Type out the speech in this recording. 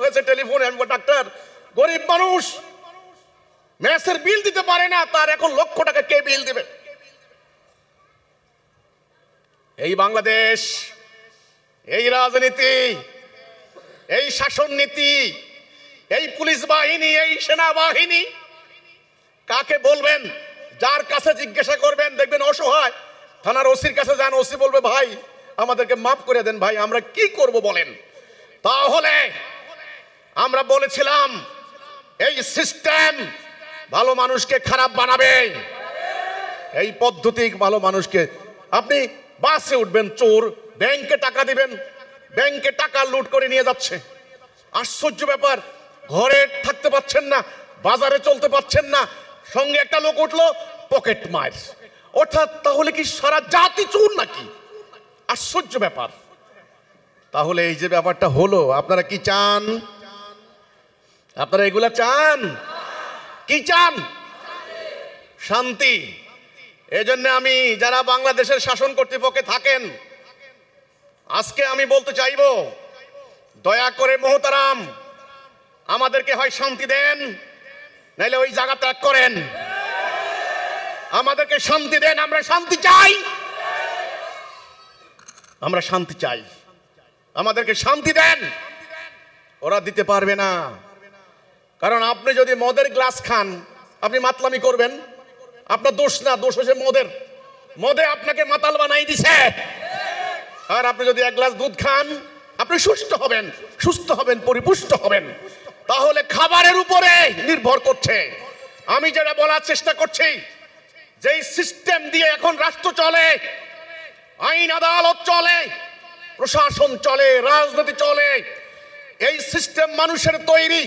হয়েছে টেলিফোনে, আমি ডাক্তার গরিব মানুষ মেসের বিল দিতে পারে না, তার এখন লক্ষ টাকা কে বিল দেবে? এই বাংলাদেশ, এই রাজনীতি, এই শাসন নীতি, এই পুলিশ বাহিনী, এই সেনাবাহিনী কাকে বলবেন? যার কাছে জিজ্ঞাসা করবেন দেখবেন অসহায়। থানার ওসির কাছে যান, ওসি বলবে ভাই আমাদেরকে মাফ করে দেন, ভাই আমরা কি করব বলেন। তাহলে আমরা বলেছিলাম এই সিস্টেম ভালো মানুষকে খারাপ বানাবে, এই পদ্ধতি ভালো মানুষকে। আপনি বাসে উঠবেন, চোর ব্যাংকে টাকা দিবেন, ব্যাংকে টাকা লুট করে নিয়ে যাচ্ছে। আশ্চর্য ব্যাপার, ঘরে থাকতে পাচ্ছেন না, বাজারে চলতে পাচ্ছেন না, সঙ্গে একটা লোক উঠলো পকেট মার। অর্থাৎ তাহলে কি সারা জাতি চোর নাকি? আশ্চর্য ব্যাপার। তাহলে এই যে ব্যাপারটা হলো, আপনারা কি চান? আপনারা এগুলা চান? কি চান? শান্তি। এজন্য আমি যারা বাংলাদেশের শাসন কর্তৃপক্ষে থাকেন, আজকে আমি বলতে চাইব, দয়া করে মোহতারাম আমাদেরকে হয় শান্তি দেন, নাইলে ওই জায়গা ত্যাগ করেন। আমাদেরকে শান্তি দেন, আমরা শান্তি চাই, আমরা শান্তি চাই। আমাদেরকে শান্তি দেন। ওরা দিতে পারবে না, কারণ আপনি যদি মদের গ্লাস খান, আপনি মাতলামি করবেন, আপনার দোষ না, দোষ হচ্ছে মদের। মদে আপনাকে মাতাল বানাই দিছে। আর আপনি যদি এক গ্লাস দুধ খান, আপনি সুস্থ হবেন, সুস্থ হবেন, পরিপুষ্ট হবেন। তাহলে খাবারের উপরে নির্ভর করছে। আমি যেটা বলার চেষ্টা করছি, যেই সিস্টেম দিয়ে এখন রাষ্ট্র চলে, আইন আদালত চলে, প্রশাসন চলে, রাজনীতি চলে, এই সিস্টেম মানুষের তৈরি।